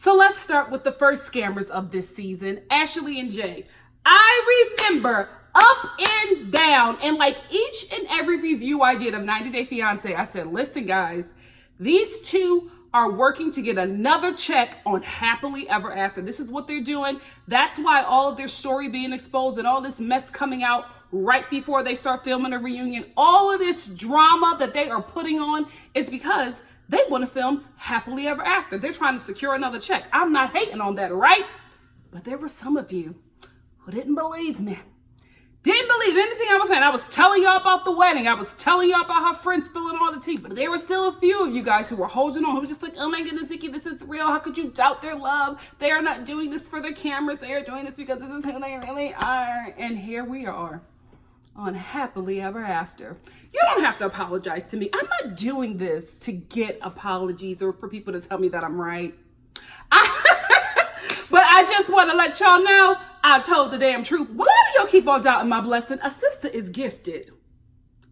So let's start with the first scammers of this season, Ashley and Jay. I remember up and down, and like each and every review I did of 90 Day Fiance, I said, listen guys, these two are working to get another check on Happily Ever After. This is what they're doing. That's why all of their story being exposed and all this mess coming out right before they start filming a reunion, all of this drama that they are putting on is because they want to film Happily Ever After. They're trying to secure another check. I'm not hating on that, right? But there were some of you who didn't believe me. Didn't believe anything I was saying. I was telling y'all about the wedding. I was telling y'all about her friends spilling all the tea. But there were still a few of you guys who were holding on, who were just like, oh my goodness, Nikki, this is real. How could you doubt their love? They are not doing this for the cameras. They are doing this because this is who they really are. And here we are on Happily Ever After. You don't have to apologize to me. I'm not doing this to get apologies or for people to tell me that I'm right. But I just want to let y'all know I told the damn truth. Why do y'all keep on doubting my blessing? A sister is gifted.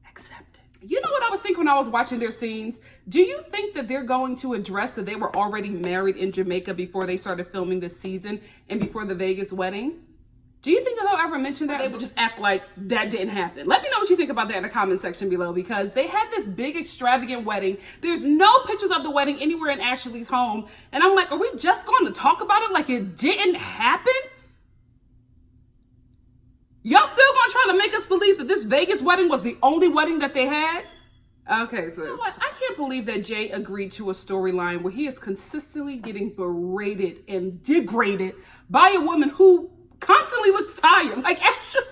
Accept it. You know what I was thinking when I was watching their scenes? Do you think that they're going to address that they were already married in Jamaica before they started filming this season and before the Vegas wedding? Do you think that they'll ever mention that? They would just act like that didn't happen. Let me know what you think about that in the comment section below, because they had this big extravagant wedding. There's no pictures of the wedding anywhere in Ashley's home. And I'm like, are we just going to talk about it like it didn't happen? Y'all still gonna try to make us believe that this Vegas wedding was the only wedding that they had? Okay, so you know what? I can't believe that Jay agreed to a storyline where he is consistently getting berated and degraded by a woman who constantly looks tired. Like, actually,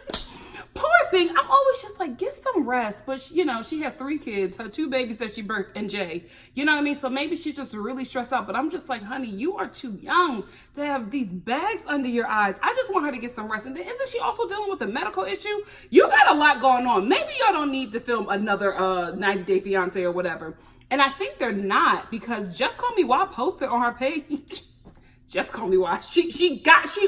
poor thing. I'm always just like, get some rest. But you know, she has 3 kids, her 2 babies that she birthed, and Jay. You know what I mean? So maybe she's just really stressed out. But I'm just like, honey, you are too young to have these bags under your eyes. I just want her to get some rest. And then isn't she also dealing with a medical issue? You got a lot going on. Maybe y'all don't need to film another 90 Day Fiance or whatever. And I think they're not, because Just Call Me Why posted on her page. Just Call Me Why. She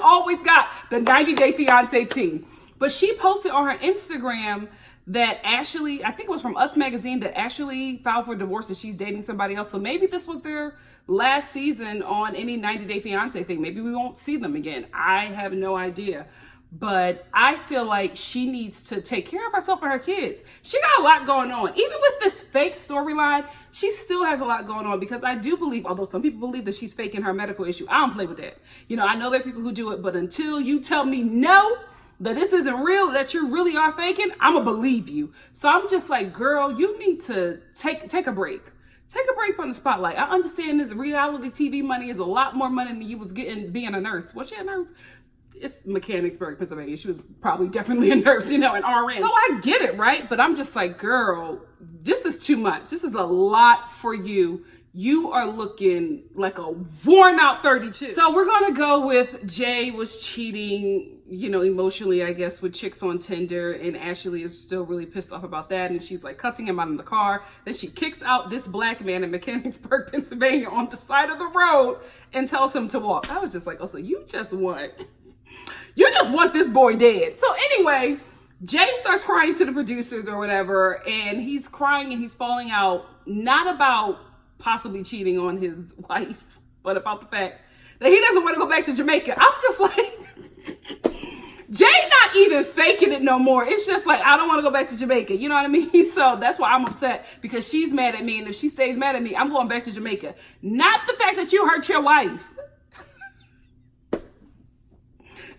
always got the 90 Day Fiance team. But she posted on her Instagram that Ashley, I think it was from Us Magazine, that Ashley filed for divorce and she's dating somebody else. So maybe this was their last season on any 90 Day Fiance thing. Maybe we won't see them again. I have no idea. But I feel like she needs to take care of herself and her kids. She got a lot going on. Even with this fake storyline, she still has a lot going on, because I do believe, although some people believe that she's faking her medical issue, I don't play with that. You know, I know there are people who do it, but until you tell me no, that this isn't real, that you really are faking, I'm gonna believe you. So I'm just like, girl, you need to take a break. Take a break from the spotlight. I understand this reality TV money is a lot more money than you was getting being a nurse. Was she a nurse? It's Mechanicsburg, Pennsylvania. She was probably definitely a nurse, you know, an RN. So I get it, right? But I'm just like, girl, this is too much. This is a lot for you. You are looking like a worn out 32. So we're going to go with Jay was cheating, you know, emotionally, I guess, with chicks on Tinder. And Ashley is still really pissed off about that. And she's like cussing him out in the car. Then she kicks out this black man in Mechanicsburg, Pennsylvania on the side of the road and tells him to walk. I was just like, oh, so you just want this boy dead. So anyway, Jay starts crying to the producers or whatever, and he's crying and he's falling out, not about possibly cheating on his wife, but about the fact that he doesn't want to go back to Jamaica. I'm just like, Jay not even faking it no more. It's just like, I don't want to go back to Jamaica. You know what I mean? So that's why I'm upset, because she's mad at me, and if she stays mad at me, I'm going back to Jamaica. Not the fact that you hurt your wife.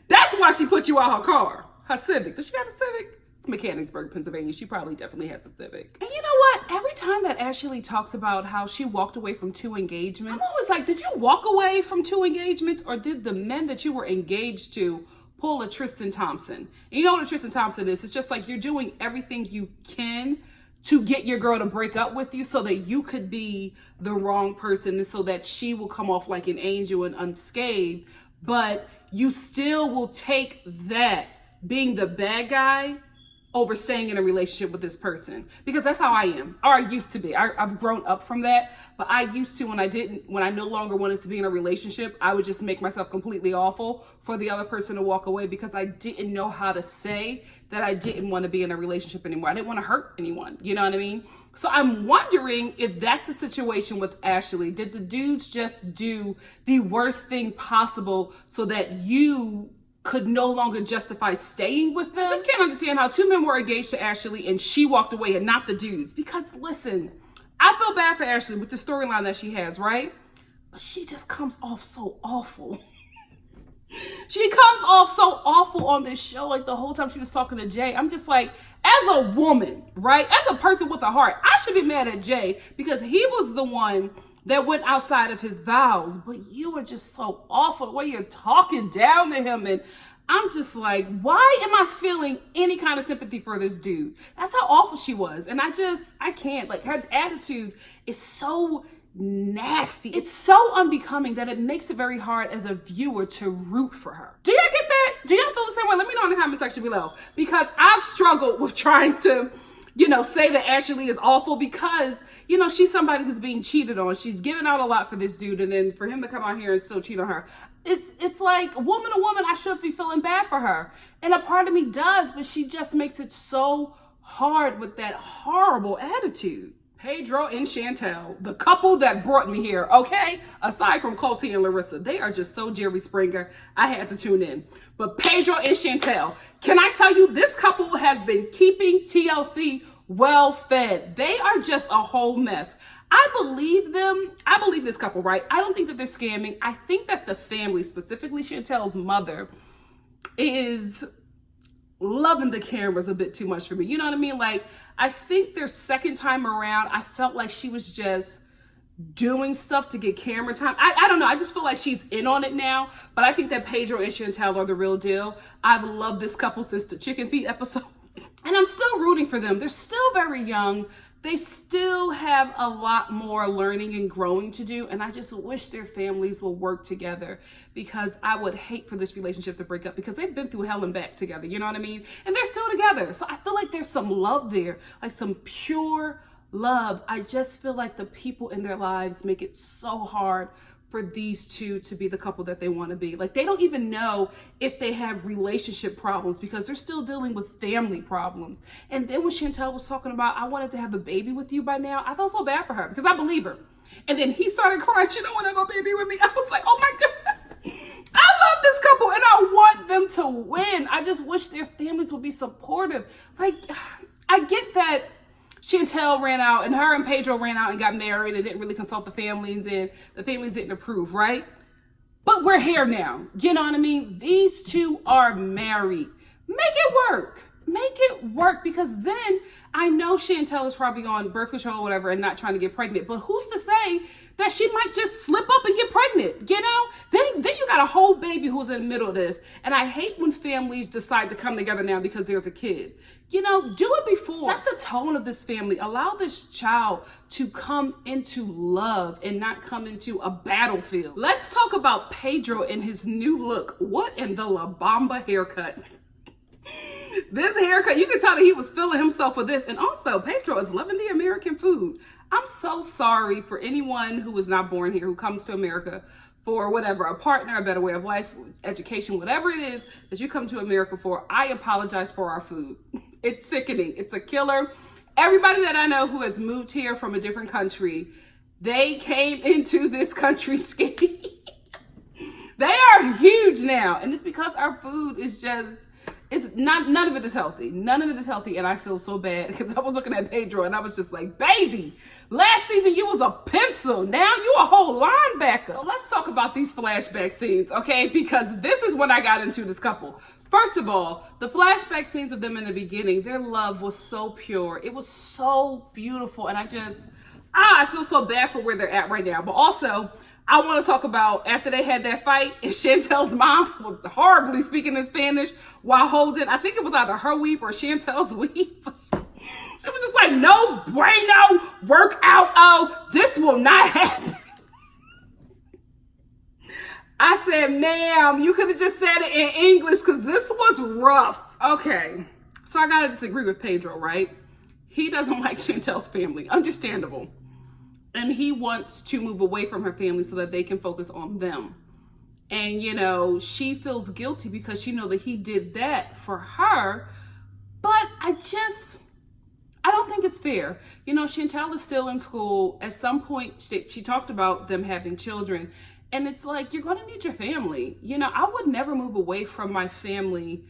That's why she put you out her car. Her Civic. Does she got a Civic? It's Mechanicsburg, Pennsylvania. She probably definitely has a Civic. And you know what? Every time that Ashley talks about how she walked away from 2 engagements, I'm always like, did you walk away from 2 engagements, or did the men that you were engaged to pull a Tristan Thompson? And you know what a Tristan Thompson is? It's just like you're doing everything you can to get your girl to break up with you so that you could be the wrong person and so that she will come off like an angel and unscathed. But you still will take that, being the bad guy, over staying in a relationship with this person, because that's how I am, or I used to be. I've grown up from that, but I used to, when I no longer wanted to be in a relationship, I would just make myself completely awful for the other person to walk away, because I didn't know how to say that I didn't want to be in a relationship anymore. I didn't want to hurt anyone, you know what I mean? So I'm wondering if that's the situation with Ashley. Did the dudes just do the worst thing possible so that you could no longer justify staying with them? I just can't understand how two men were engaged to Ashley and she walked away and not the dudes. Because listen, I feel bad for Ashley with the storyline that she has, right? But she just comes off so awful. She comes off so awful on this show. Like the whole time she was talking to Jay, I'm just like, as a woman, right? As a person with a heart, I should be mad at Jay because he was the one that went outside of his vows, but you were just so awful the way you're talking down to him. And I'm just like, why am I feeling any kind of sympathy for this dude? That's how awful she was. And I can't, like, her attitude is so nasty. It's so unbecoming that it makes it very hard as a viewer to root for her. Do y'all get that? Do y'all feel the same way? Let me know in the comment section below, because I've struggled with trying to, say that Ashley is awful because, she's somebody who's being cheated on. She's giving out a lot for this dude, and then for him to come out here and still cheat on her. It's like, woman to woman, I should be feeling bad for her. And a part of me does, but she just makes it so hard with that horrible attitude. Pedro and Chantelle, the couple that brought me here, okay? Aside from Colton and Larissa, they are just so Jerry Springer, I had to tune in. But Pedro and Chantelle, can I tell you, this couple has been keeping TLC well fed. They are just a whole mess. I believe them. I believe this couple, right? I don't think that they're scamming. I think that the family, specifically Chantel's mother, is loving the cameras a bit too much for me. You know what I mean? Like, I think their second time around, I felt like she was just doing stuff to get camera time. I don't know. I just feel like she's in on it now. But I think that Pedro and Chantelle are the real deal. I've loved this couple since the chicken feet episode. And I'm still rooting for them. They're still very young. They still have a lot more learning and growing to do. And I just wish their families will work together, because I would hate for this relationship to break up, because they've been through hell and back together. You know what I mean? And they're still together. So I feel like there's some love there, like some pure love. I just feel like the people in their lives make it so hard for these two to be the couple that they want to be. Like, they don't even know if they have relationship problems, because they're still dealing with family problems. And then when Chantelle was talking about, I wanted to have a baby with you by now, I felt so bad for her, because I believe her. And then he started crying, she don't want to have a baby with me. I was like, oh my God, I love this couple and I want them to win. I just wish their families would be supportive. Like, I get that Chantelle ran out, and her and Pedro ran out and got married and didn't really consult the families, and the families didn't approve, right? But we're here now. You know what I mean? These two are married. Make it work. Make it work, because then I know Chantelle is probably on birth control or whatever and not trying to get pregnant, but who's to say that she might just slip up and get pregnant, Then you got a whole baby who's in the middle of this. And I hate when families decide to come together now because there's a kid. Do it before. Set the tone of this family. Allow this child to come into love and not come into a battlefield. Let's talk about Pedro and his new look. What in the La Bamba haircut? This haircut, you can tell that he was feeling himself with this. And also, Pedro is loving the American food. I'm so sorry for anyone who was not born here, who comes to America for whatever, a partner, a better way of life, education, whatever it is that you come to America for. I apologize for our food. It's sickening. It's a killer. Everybody that I know who has moved here from a different country, they came into this country skinny. They are huge now. And it's because our food is just, none of it is healthy. None of it is healthy. And I feel so bad, because I was looking at Pedro and I was just like, baby, last season you was a pencil. Now you a whole linebacker. So let's talk about these flashback scenes, okay? Because this is when I got into this couple. First of all, the flashback scenes of them in the beginning, their love was so pure. It was so beautiful. And I feel so bad for where they're at right now. But also, I want to talk about after they had that fight, and Chantel's mom was horribly speaking in Spanish while holding, I think it was either her weave or Chantel's weave. It was just like, no bueno, work out, oh, this will not happen. I said, ma'am, you could have just said it in English, because this was rough. Okay, So I gotta disagree with Pedro, right? He doesn't like Chantel's family, understandable. And he wants to move away from her family so that they can focus on them. And, you know, she feels guilty because she knows that he did that for her. But I don't think it's fair. You know, Chantel is still in school. At some point, she talked about them having children. And it's like, you're going to need your family. You know, I would never move away from my family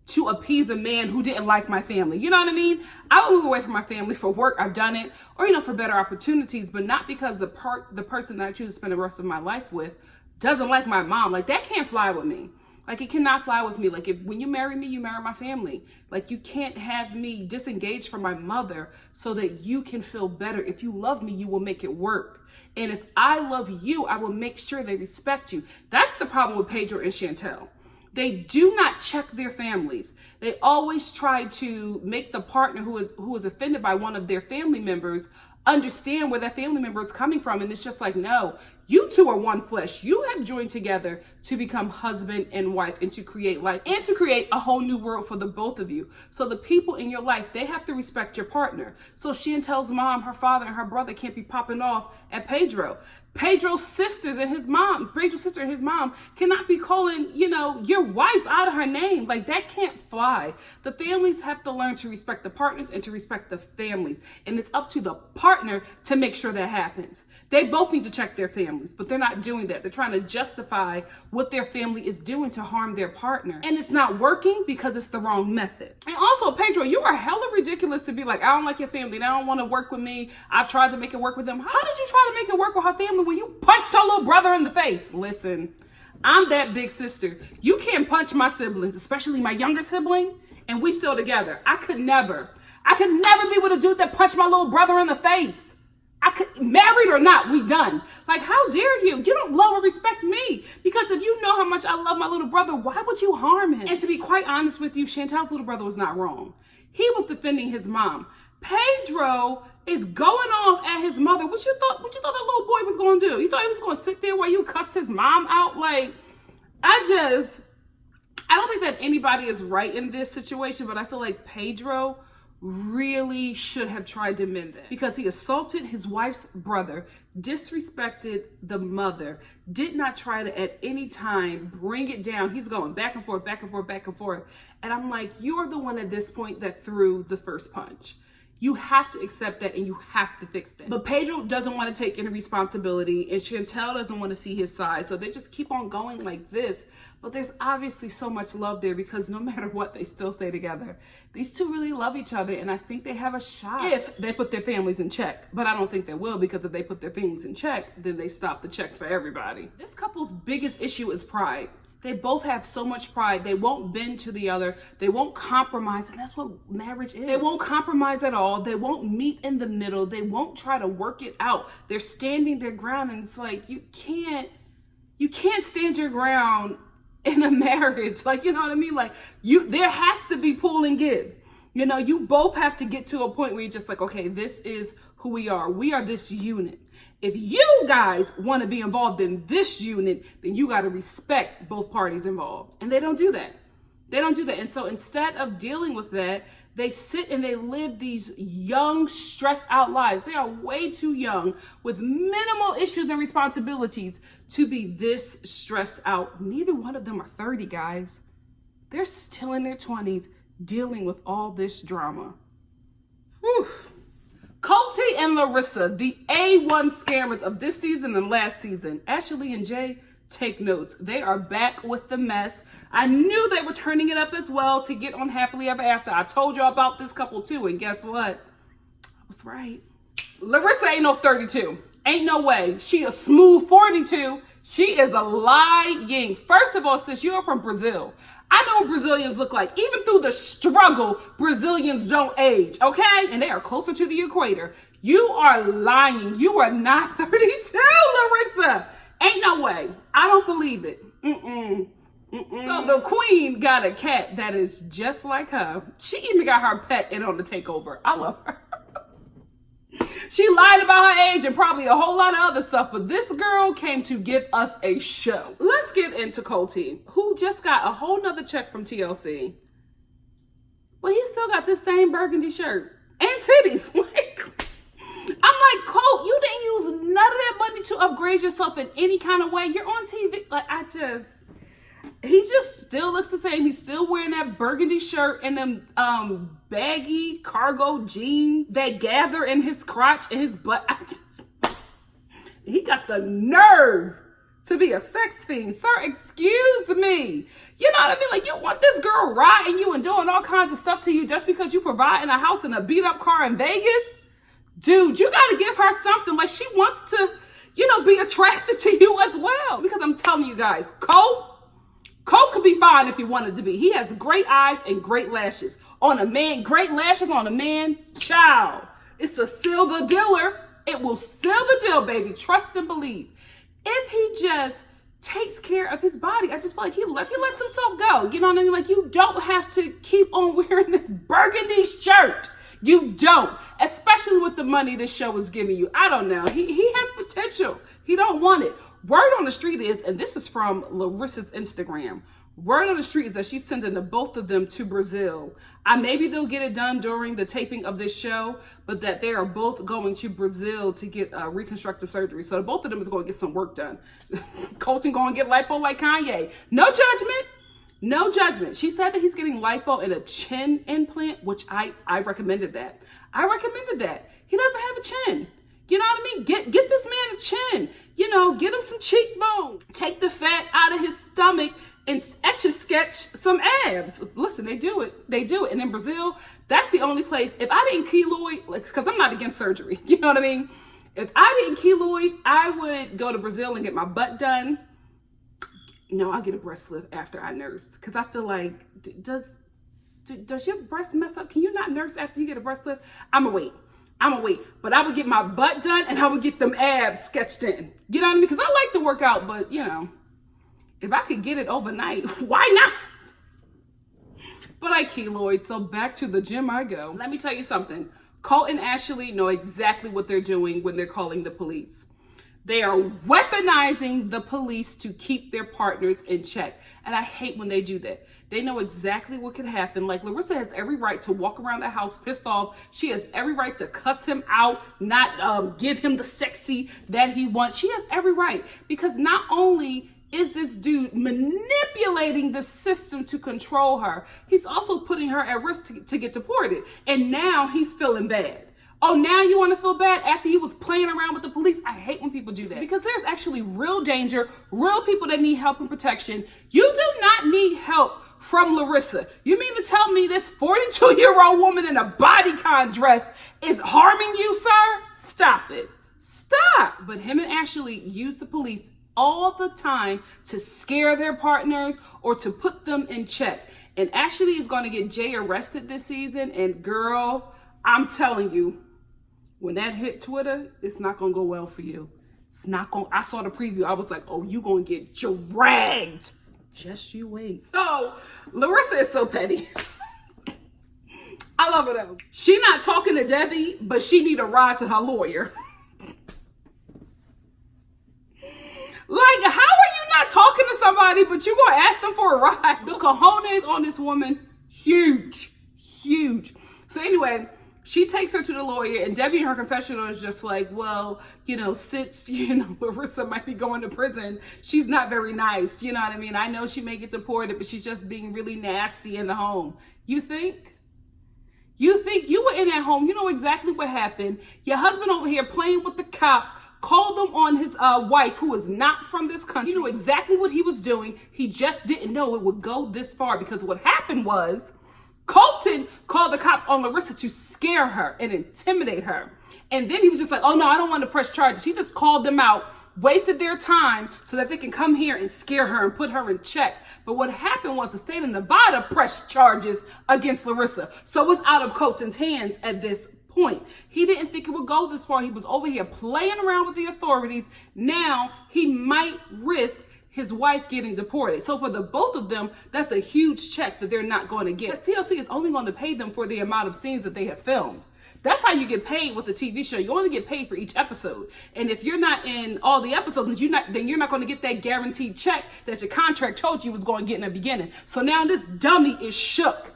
to appease a man who didn't like my family. You know what I mean? I would move away from my family for work. I've done it. Or, you know, for better opportunities, but not because the person that I choose to spend the rest of my life with doesn't like my mom. Like, that can't fly with me. Like, it cannot fly with me. Like, when you marry me, you marry my family. Like, you can't have me disengaged from my mother so that you can feel better. If you love me, you will make it work. And if I love you, I will make sure they respect you. That's the problem with Pedro and Chantelle. They do not check their families. They always try to make the partner who is offended by one of their family members understand where that family member is coming from. And it's just like, no, you two are one flesh. You have joined together to become husband and wife and to create life and to create a whole new world for the both of you. So the people in your life, they have to respect your partner. So Chantel's mom, her father, and her brother can't be popping off at Pedro. Pedro's sister and his mom cannot be calling, you know, your wife out of her name. Like, that can't fly. The families have to learn to respect the partners and to respect the families. And it's up to the partner to make sure that happens. They both need to check their families, but they're not doing that. They're trying to justify what their family is doing to harm their partner. And it's not working because it's the wrong method. And also, Pedro, you are hella ridiculous to be like, I don't like your family. They don't want to work with me. I've tried to make it work with them. How did you try to make it work with her family when you punched her little brother in the face? Listen, I'm that big sister. You can't punch my siblings, especially my younger sibling, and we still together. I could never be with a dude that punched my little brother in the face. Married or not, we done. Like, how dare you? You don't love or respect me. Because if you know how much I love my little brother, why would you harm him? And to be quite honest with you, Chantel's little brother was not wrong. He was defending his mom. Pedro is going off at his mother. What you thought that little boy was going to do? You thought he was going to sit there while you cussed his mom out? Like, I don't think that anybody is right in this situation, but I feel like Pedro really should have tried to mend that, because he assaulted his wife's brother, disrespected the mother, did not try to at any time bring it down. He's going back and forth, back and forth, back and forth. And I'm like, you're the one at this point that threw the first punch. You have to accept that and you have to fix that. But Pedro doesn't want to take any responsibility and Chantelle doesn't want to see his side. So they just keep on going like this. But there's obviously so much love there because no matter what, they still stay together. These two really love each other and I think they have a shot if they put their families in check. But I don't think they will, because if they put their families in check, then they stop the checks for everybody. This couple's biggest issue is pride. They both have so much pride. They won't bend to the other. They won't compromise. And that's what marriage is. They won't compromise at all. They won't meet in the middle. They won't try to work it out. They're standing their ground. And it's like, you can't stand your ground in a marriage. Like, you know what I mean? Like, there has to be pull and give. You know, you both have to get to a point where you're just like, okay, this is who we are. We are this unit. If you guys want to be involved in this unit, then you got to respect both parties involved. And they don't do that. They don't do that. And so instead of dealing with that, they sit and they live these young, stressed out lives. They are way too young with minimal issues and responsibilities to be this stressed out. Neither one of them are 30, guys. They're still in their 20s dealing with all this drama. Whew. Colton and Larissa, the A1 scammers of this season and last season. Ashley and Jay, take notes. They are back with the mess. I knew they were turning it up as well to get on Happily Ever After. I told you about this couple too, and guess what? I was right. Larissa ain't no 32. Ain't no way. She a smooth 42. She is a lying. First of all, sis, you're from Brazil. I know what Brazilians look like. Even through the struggle, Brazilians don't age, okay? And they are closer to the equator. You are lying. You are not 32, Larissa. Ain't no way. I don't believe it. So the queen got a cat that is just like her. She even got her pet in on the takeover. I love her. She lied about her age and probably a whole lot of other stuff, but this girl came to give us a show. Let's get into Colton, who just got a whole nother check from TLC. but he still got this same burgundy shirt and titties. Like, I'm like, Colt, you didn't use none of that money to upgrade yourself in any kind of way. You're on TV. Like, he just still looks the same. He's still wearing that burgundy shirt and them baggy cargo jeans that gather in his crotch and his butt. He got the nerve to be a sex fiend. Sir, excuse me. You know what I mean? Like, you want this girl riding you and doing all kinds of stuff to you just because you provide in a house and a beat up car in Vegas? Dude, you got to give her something. Like, she wants to, be attracted to you as well. Because I'm telling you guys, Colt could be fine if he wanted to be. He has great eyes and great lashes. On a man, great lashes on a man, child. It's a seal the dealer. It will seal the deal, baby. Trust and believe. If he just takes care of his body, I just feel like he lets himself go. You know what I mean? Like, you don't have to keep on wearing this burgundy shirt. You don't, especially with the money this show is giving you. I don't know. He has potential. He don't want it. Word on the street is, and this is from Larissa's Instagram, word on the street is that she's sending the both of them to Brazil. Maybe they'll get it done during the taping of this show, but that they are both going to Brazil to get reconstructive surgery. So both of them is going to get some work done. Colton going to get lipo like Kanye. No judgment. No judgment. She said that he's getting lipo and a chin implant, which I recommended that. I recommended that. He doesn't have a chin. You know what I mean? Get this man a chin. Get him some cheekbones. Take the fat out of his stomach and etch-a-sketch some abs. Listen, they do it. They do it. And in Brazil, that's the only place. If I didn't keloid, because I'm not against surgery. You know what I mean? If I didn't keloid, I would go to Brazil and get my butt done. No, I'll get a breast lift after I nurse. Because I feel like, does your breast mess up? Can you not nurse after you get a breast lift? I'm going to wait. But I would get my butt done and I would get them abs sketched in. You know what I mean? Because I like to work out, but, if I could get it overnight, why not? But I keloid, so back to the gym I go. Let me tell you something. Colt and Ashley know exactly what they're doing when they're calling the police. They are weaponizing the police to keep their partners in check. And I hate when they do that. They know exactly what could happen. Like, Larissa has every right to walk around the house pissed off. She has every right to cuss him out, not give him the sexy that he wants. She has every right. Because not only is this dude manipulating the system to control her, he's also putting her at risk to get deported. And now he's feeling bad. Oh, now you want to feel bad after you was playing around with the police? I hate when people do that because there's actually real danger, real people that need help and protection. You do not need help from Larissa. You mean to tell me this 42-year-old woman in a bodycon dress is harming you, sir? Stop it. Stop. But him and Ashley use the police all the time to scare their partners or to put them in check. And Ashley is going to get Jay arrested this season. And girl, I'm telling you, when that hit Twitter, it's not going to go well for you. It's not going. I saw the preview. I was like, oh, you going to get dragged. Just you wait. So, Larissa is so petty. I love her though. She not talking to Debbie, but she need a ride to her lawyer. Like, how are you not talking to somebody, but you going to ask them for a ride? The cojones on this woman, huge, huge. So anyway, she takes her to the lawyer, and Debbie in her confessional is just like, well, since, Larissa might be going to prison, she's not very nice. You know what I mean? I know she may get deported, but she's just being really nasty in the home. You think? You think you were in that home? You know exactly what happened. Your husband over here playing with the cops, called them on his wife, who is not from this country. You know exactly what he was doing. He just didn't know it would go this far, because what happened was Colton called the cops on Larissa to scare her and intimidate her. And then he was just like, oh no, I don't want to press charges. He just called them out, wasted their time so that they can come here and scare her and put her in check. But what happened was the state of Nevada pressed charges against Larissa. So it's out of Colton's hands at this point. He didn't think it would go this far. He was over here playing around with the authorities. Now he might risk his wife getting deported. So for the both of them, that's a huge check that they're not going to get. TLC is only going to pay them for the amount of scenes that they have filmed. That's how you get paid with a TV show. You only get paid for each episode. And if you're not in all the episodes, then you're not going to get that guaranteed check that your contract told you was going to get in the beginning. So now this dummy is shook.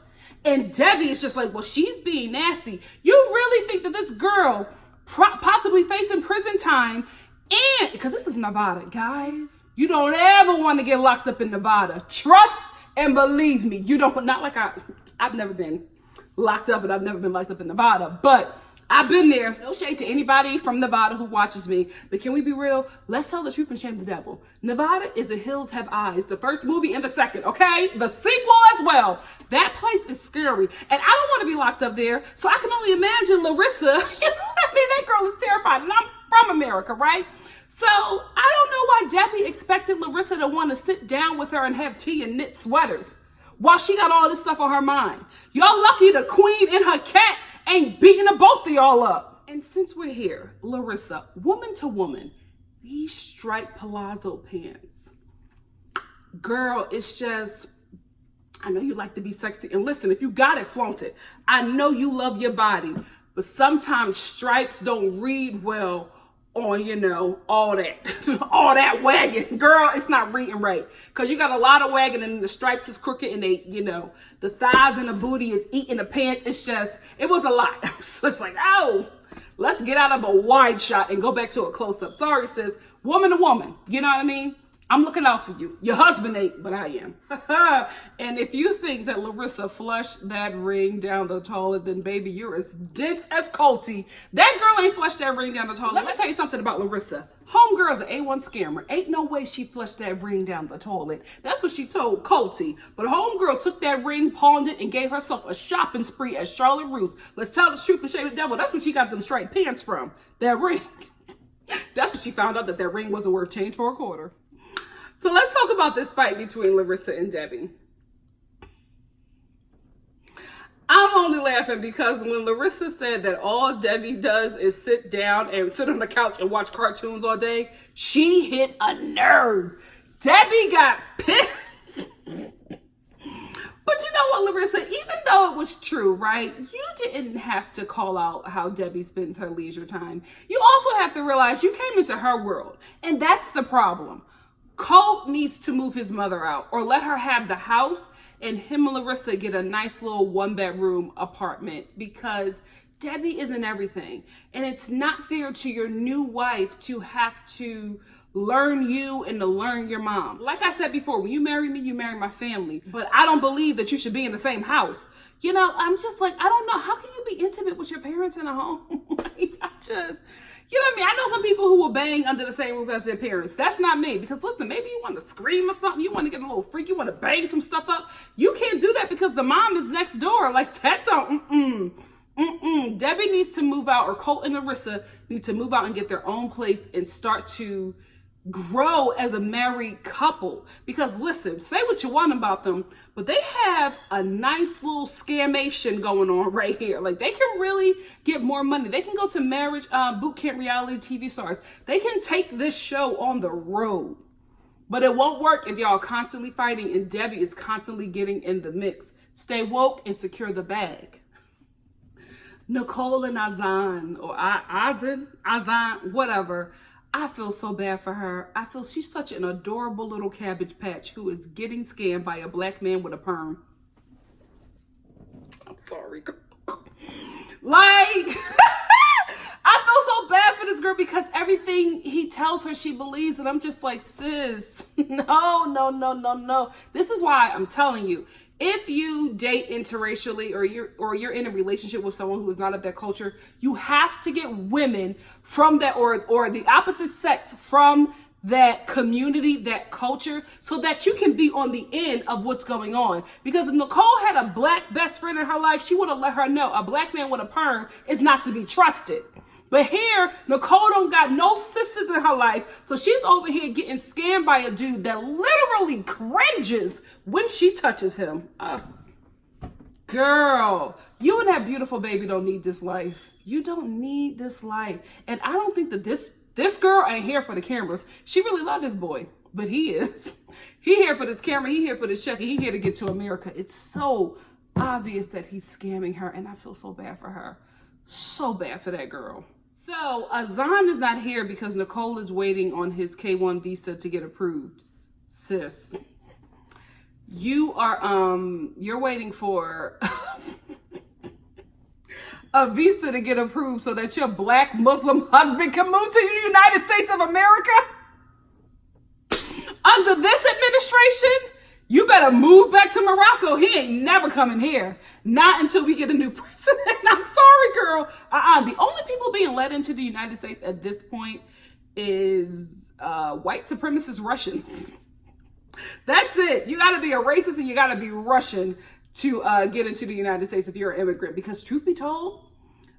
And Debbie is just like, well, she's being nasty. You really think that this girl possibly facing prison time, and because this is Nevada, guys, you don't ever want to get locked up in Nevada. Trust and believe me, you don't. Not like I've never been locked up, and I've never been locked up in Nevada, but I've been there. No shade to anybody from Nevada who watches me, but can we be real? Let's tell the truth and shame the devil. Nevada is The Hills Have Eyes, the first movie and the second, okay? The sequel as well. That place is scary, and I don't want to be locked up there, so I can only imagine Larissa. You know what I mean? That girl is terrified, and I'm from America, right? So I don't know why Debbie expected Larissa to want to sit down with her and have tea and knit sweaters while she got all this stuff on her mind. Y'all lucky the queen and her cat ain't beating the both of y'all up. And since we're here, Larissa, woman to woman, these striped palazzo pants. Girl, it's just, I know you like to be sexy. And listen, if you got it, flaunt it. I know you love your body, but sometimes stripes don't read well on, you know, all that, all that wagging. Girl, it's not reading right. Because you got a lot of wagging and the stripes is crooked and they, you know, the thighs and the booty is eating the pants. It's just, it was a lot. So it's like, oh, let's get out of a wide shot and go back to a close-up. Sorry, sis. Woman to woman. You know what I mean? I'm looking out for you. Your husband ain't, but I am. And if you think that Larissa flushed that ring down the toilet, then baby, you're as dense as Colty. That girl ain't flushed that ring down the toilet. Let me tell you something about Larissa. Homegirl's an A1 scammer. Ain't no way she flushed that ring down the toilet. That's what she told Colty. But homegirl took that ring, pawned it, and gave herself a shopping spree at Charlotte Russe. Let's tell the truth and shame the devil. That's where she got them striped pants from. That ring. That's when she found out that that ring wasn't worth change for a quarter. So let's talk about this fight between Larissa and Debbie. I'm only laughing because when Larissa said that all Debbie does is sit down and sit on the couch and watch cartoons all day, she hit a nerve. Debbie got pissed. But you know what, Larissa, even though it was true, right? You didn't have to call out how Debbie spends her leisure time. You also have to realize you came into her world, and that's the problem. Colt needs to move his mother out or let her have the house and him and Larissa get a nice little 1-bedroom apartment because Debbie isn't everything. And it's not fair to your new wife to have to learn you and to learn your mom. Like I said before, when you marry me, you marry my family. But I don't believe that you should be in the same house. You know, I'm just like, I don't know. How can you be intimate with your parents in a home? Like, you know what I mean? I know some people who will bang under the same roof as their parents. That's not me. Because listen, maybe you want to scream or something. You want to get a little freak. You want to bang some stuff up. You can't do that because the mom is next door. Like that don't, Debbie needs to move out, or Colt and Larissa need to move out and get their own place and start to grow as a married couple. Because listen, say what you want about them, but they have a nice little scamation going on right here. Like they can really get more money. They can go to marriage boot camp reality TV stars. They can take this show on the road. But it won't work if y'all constantly fighting and Debbie is constantly getting in the mix. Stay woke and secure the bag. Nicole and Azan, or Azan, whatever. I feel so bad for her. I feel she's such an adorable little cabbage patch who is getting scammed by a black man with a perm. I'm sorry. Like, I feel so bad for this girl because everything he tells her she believes, and I'm just like, sis, no. This is why I'm telling you, if you date interracially or you're in a relationship with someone who is not of that culture, you have to get women from that or the opposite sex from that community, that culture, so that you can be on the end of what's going on. Because if Nicole had a black best friend in her life, she would have let her know a black man with a perm is not to be trusted. But here, Nicole don't got no sisters in her life, so she's over here getting scammed by a dude that literally cringes when she touches him. Girl, you and that beautiful baby don't need this life. You don't need this life. And I don't think that this girl ain't here for the cameras. She really loved this boy, but he is. He here for this camera. He here for this check. And he here to get to America. It's so obvious that he's scamming her, and I feel so bad for her. So bad for that girl. So Azan is not here because Nicole is waiting on his K-1 visa to get approved. Sis, you are you're waiting for a visa to get approved so that your black Muslim husband can move to the United States of America? Under this administration, you better move back to Morocco. He ain't never coming here. Not until we get a new president. I'm sorry, girl. The only people being let into the United States at this point is white supremacist Russians. That's it. You got to be a racist and you got to be Russian to get into the United States if you're an immigrant. Because truth be told,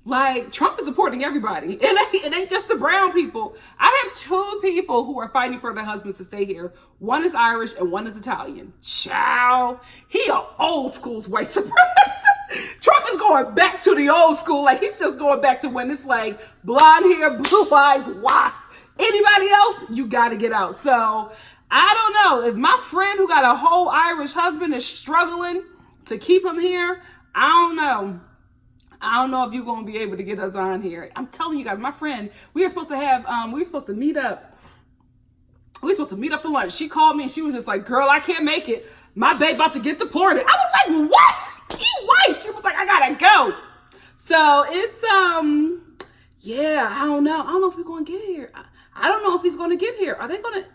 like, Trump is supporting everybody. It ain't just the brown people. I have two people who are fighting for their husbands to stay here. One is Irish and one is Italian. Ciao. He a old school white supremacist. Trump is going back to the old school. Like, he's just going back to when it's like blonde hair, blue eyes, wasp. Anybody else, you got to get out. So, I don't know. If my friend who got a whole Irish husband is struggling to keep him here, I don't know. I don't know if you're going to be able to get us on here. I'm telling you guys, my friend, we were supposed to meet up. We were supposed to meet up for lunch. She called me and she was just like, girl, I can't make it. My babe about to get deported. I was like, what? You white? She was like, I gotta go. So it's, yeah, I don't know. I don't know if we're going to get here. I don't know if he's going to get here. Are they going to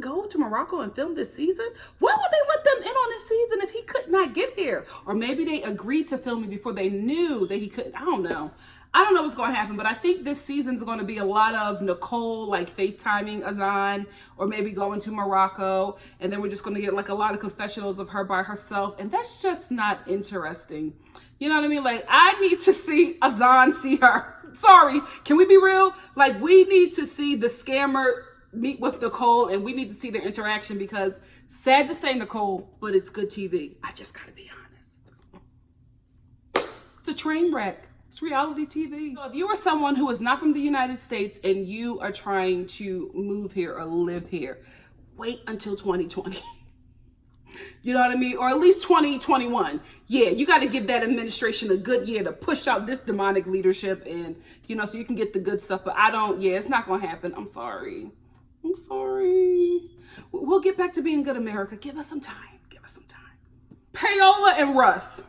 go to Morocco and film this season? Why would they let them in on this season if he could not get here? Or maybe they agreed to filming before they knew that he couldn't. I don't know. I don't know what's going to happen, but I think this season's going to be a lot of Nicole, like FaceTiming Azan, or maybe going to Morocco. And then we're just going to get like a lot of confessionals of her by herself. And that's just not interesting. You know what I mean? Like, I need to see Azan see her. Sorry, can we be real? Like, we need to see the scammer meet with Nicole, and we need to see their interaction, because sad to say, Nicole, but it's good TV. I just gotta be honest. It's a train wreck. It's reality TV. So if you are someone who is not from the United States and you are trying to move here or live here, wait until 2020. You know what I mean? Or at least 2021. Yeah, you got to give that administration a good year to push out this demonic leadership, and, you know, so you can get the good stuff. But it's not going to happen. I'm sorry. We'll get back to being good, America. Give us some time. Paola and Russ.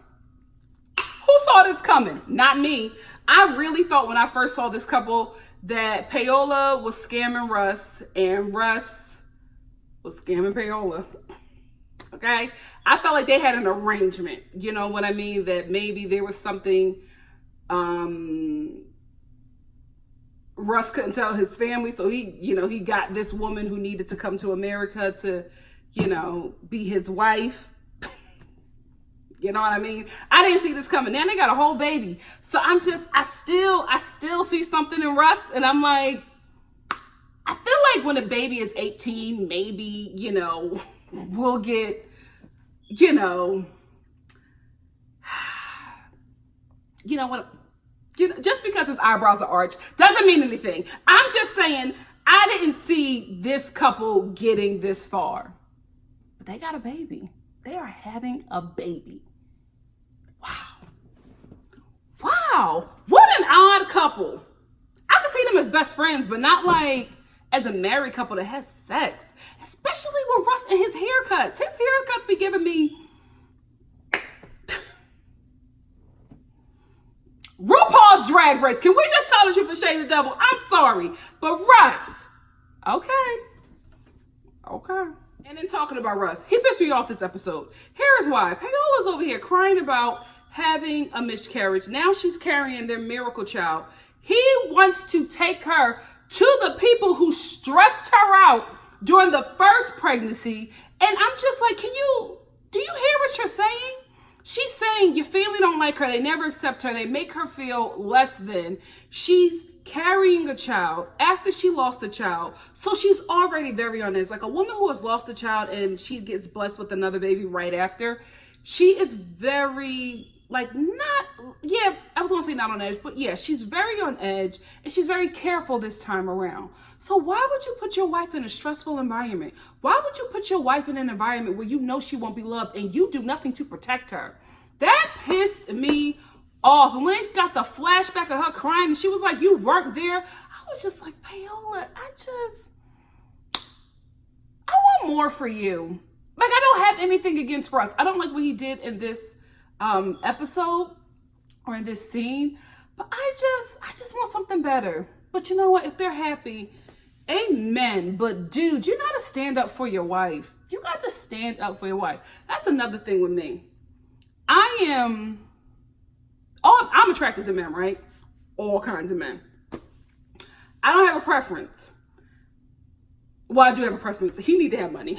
Who saw this coming? Not me. I really thought when I first saw this couple that Paola was scamming Russ and Russ was scamming Paola. Okay? I felt like they had an arrangement. You know what I mean? That maybe there was something Russ couldn't tell his family, so he got this woman who needed to come to America to, be his wife. You know what I mean? I didn't see this coming. Now they got a whole baby. So I still see something in Russ, and I'm like, I feel like when a baby is 18, maybe, we'll get, just because his eyebrows are arched doesn't mean anything. I'm just saying, I didn't see this couple getting this far. But they got a baby. They are having a baby. Wow. What an odd couple. I can see them as best friends, but not like as a married couple that has sex. Especially with Russ and his haircuts. His haircuts be giving me RuPaul's Drag Race. Can we just tell the truth and shame the devil? I'm sorry. But Russ. Okay. And then talking about Russ, he pissed me off this episode. Here is why. Paola's over here crying about having a miscarriage. Now she's carrying their miracle child. He wants to take her to the people who stressed her out during the first pregnancy. And I'm just like, do you hear what you're saying? She's saying your family don't like her. They never accept her. They make her feel less than. She's carrying a child after she lost a child. So she's already very on edge. Like a woman who has lost a child and she gets blessed with another baby right after. She is very, I was going to say not on edge, but yeah, she's very on edge and she's very careful this time around. So why would you put your wife in a stressful environment? Why would you put your wife in an environment where you know she won't be loved and you do nothing to protect her? That pissed me off. And when they got the flashback of her crying and she was like, you weren't there, I was just like, Paola, I want more for you. Like, I don't have anything against Russ. I don't like what he did in this episode or in this scene, but I just want something better. But you know what? If they're happy, amen. But dude, you gotta stand up for your wife. You got to stand up for your wife. That's another thing with me. I'm attracted to men, right? All kinds of men. I don't have a preference. Well, I do have a preference. He need to have money.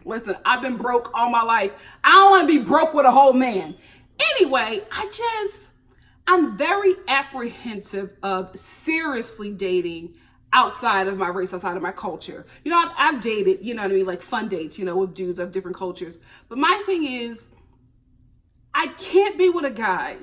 Listen, I've been broke all my life. I don't want to be broke with a whole man. Anyway, I'm very apprehensive of seriously dating outside of my race, outside of my culture. You know, I've dated, you know what I mean, like fun dates, you know, with dudes of different cultures. But my thing is, I can't be with a guy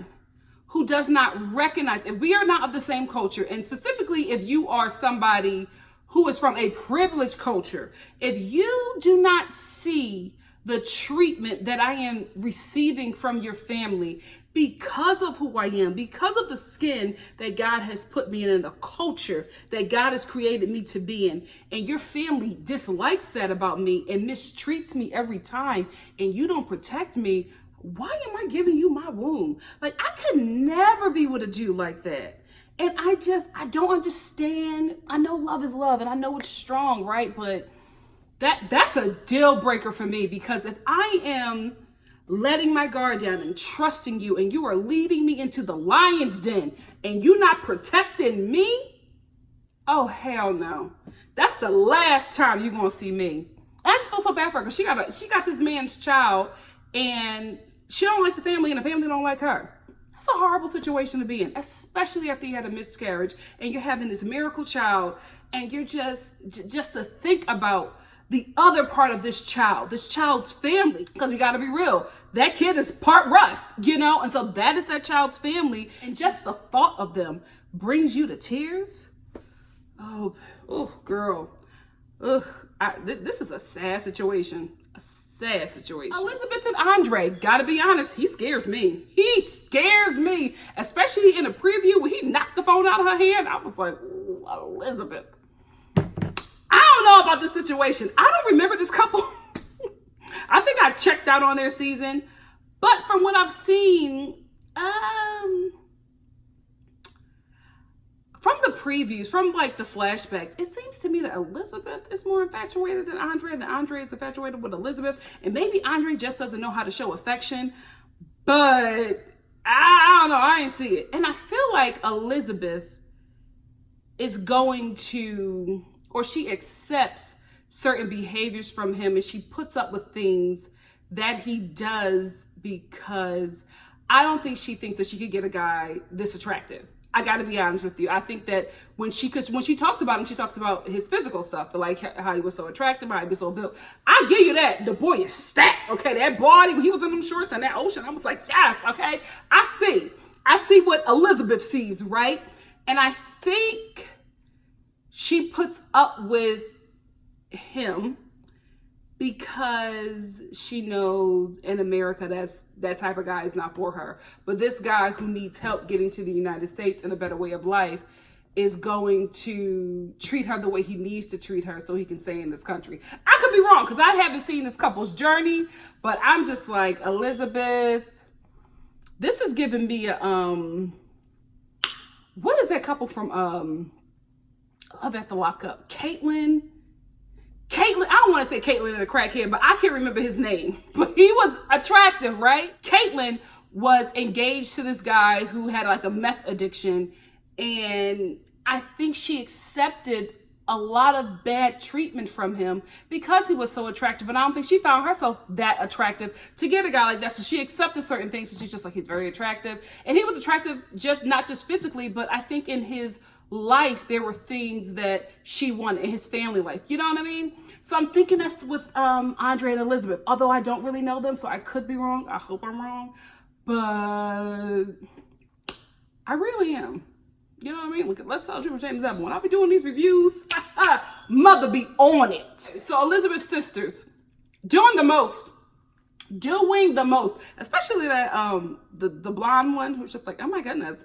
who does not recognize, if we are not of the same culture, and specifically if you are somebody who is from a privileged culture, if you do not see the treatment that I am receiving from your family because of who I am, because of the skin that God has put me in and the culture that God has created me to be in, and your family dislikes that about me and mistreats me every time, and you don't protect me, why am I giving you my womb? Like, I could never be with a dude like that. And I don't understand. I know love is love and I know it's strong, right? But that's a deal breaker for me, because if I am letting my guard down and trusting you, and you are leading me into the lion's den and you not protecting me, oh hell no. That's the last time you're gonna see me. I just feel so bad for her, because she got this man's child, and she don't like the family and the family don't like her. That's a horrible situation to be in, especially after you had a miscarriage and you're having this miracle child, and you're just to think about the other part of this child's family, because we got to be real, that kid is part Russ, you know, and so that is that child's family, and just the thought of them brings you to tears. Oh girl, this is a sad situation. Elizabeth and Andre, gotta be honest, he scares me. He scares me, especially in a preview when he knocked the phone out of her hand. I was like, ooh, Elizabeth. I don't know about this situation. I don't remember this couple. I think I checked out on their season, but from what I've seen, from the previews, from like the flashbacks, it seems to me that Elizabeth is more infatuated than Andre, and Andre is infatuated with Elizabeth. And maybe Andre just doesn't know how to show affection, but I don't know. I ain't see it. And I feel like Elizabeth is going to, or she accepts certain behaviors from him, and she puts up with things that he does, because I don't think she thinks that she could get a guy this attractive. I got to be honest with you. I think that when she talks about him, she talks about his physical stuff, like how he was so attractive, how he was so built. I'll give you that. The boy is stacked, okay? That body, when he was in them shorts and that ocean, I was like, yes, okay? I see what Elizabeth sees, right? And I think she puts up with him because she knows in America that type of guy is not for her. But this guy who needs help getting to the United States and a better way of life is going to treat her the way he needs to treat her so he can stay in this country. I could be wrong, because I haven't seen this couple's journey, but I'm just like, Elizabeth, this is giving me a, what is that couple from Love at the Lockup? Caitlin, I don't want to say Caitlin and a crackhead, but I can't remember his name. But he was attractive, right? Caitlin was engaged to this guy who had like a meth addiction, and I think she accepted a lot of bad treatment from him because he was so attractive, and I don't think she found herself that attractive to get a guy like that. So she accepted certain things, and she's just like, he's very attractive. And he was attractive not just physically, but I think in his life there were things that she wanted in his family life, you know what I mean? So I'm thinking that's with Andre and Elizabeth, although I don't really know them, so I could be wrong. I hope I'm wrong, but I really am. You know what I mean? Look, let's tell the truth and shame the devil. When I be doing these reviews, mother be on it. So Elizabeth's sisters doing the most, especially that the blonde one who's just like, oh my goodness,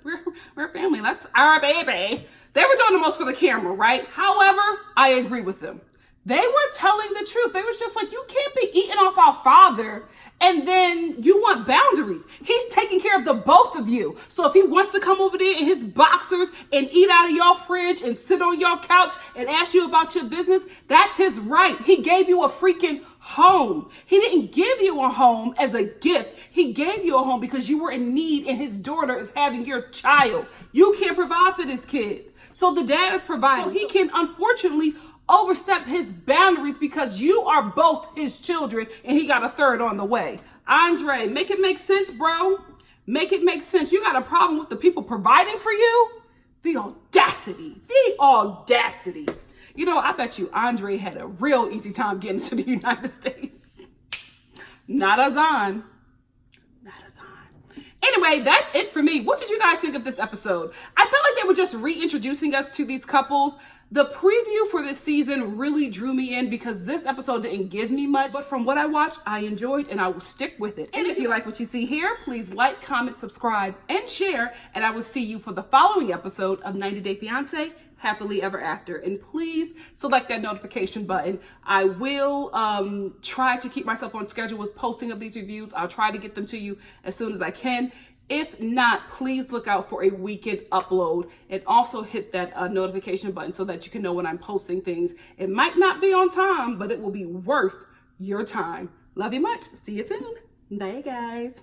we're family, that's our baby. They were doing the most for the camera, right? However, I agree with them. They were telling the truth. They was just like, you can't be eating off our father And then you want boundaries. He's taking care of the both of you. So if he wants to come over there in his boxers and eat out of your fridge and sit on your couch and ask you about your business, that's his right. He gave you a freaking home. He didn't give you a home as a gift. He gave you a home because you were in need and his daughter is having your child. You can't provide for this kid. So the dad is providing. So he can unfortunately overstep his boundaries because you are both his children and he got a third on the way. Andre, make it make sense, bro. Make it make sense. You got a problem with the people providing for you? The audacity. The audacity. You know, I bet you Andre had a real easy time getting to the United States. Not Azan. Not Azan. Anyway, that's it for me. What did you guys think of this episode? I felt like they were just reintroducing us to these couples. The preview for this season really drew me in because this episode didn't give me much, but from what I watched, I enjoyed and I will stick with it. And if you like what you see here, please like, comment, subscribe, and share, and I will see you for the following episode of 90 Day Fiance, Happily Ever After. And please select that notification button. I will try to keep myself on schedule with posting of these reviews. I'll try to get them to you as soon as I can. If not, please look out for a weekend upload and also hit that notification button so that you can know when I'm posting things. It might not be on time, but it will be worth your time. Love you much. See you soon. Bye, guys.